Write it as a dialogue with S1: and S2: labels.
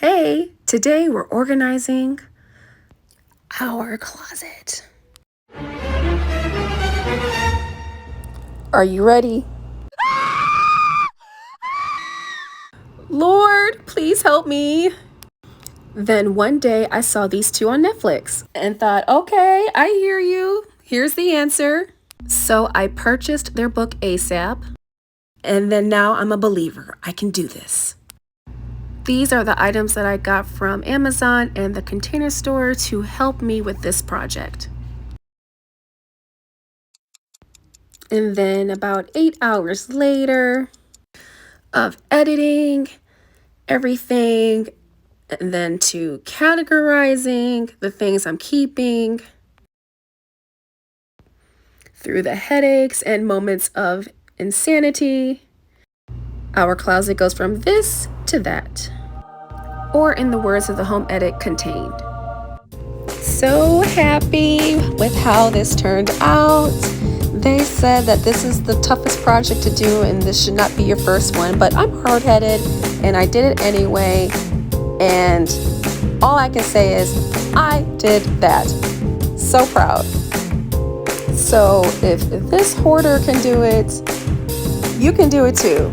S1: Hey, today we're organizing our closet. Are you ready? Lord, please help me. Then one day I saw these two on Netflix and thought, okay, I hear you. Here's the answer. So I purchased their book ASAP, and then now I'm a believer. I can do this. These are the items that I got from Amazon and the Container Store to help me with this project. And then about 8 hours later of editing everything, and then to categorizing the things I'm keeping, through the headaches and moments of insanity, our closet goes from this to that. Or in the words of the home edit, contained. So happy with how this turned out. They said that this is the toughest project to do and this should not be your first one, but I'm hard-headed and I did it anyway. And all I can say is I did that. So proud. So if this hoarder can do it, you can do it too.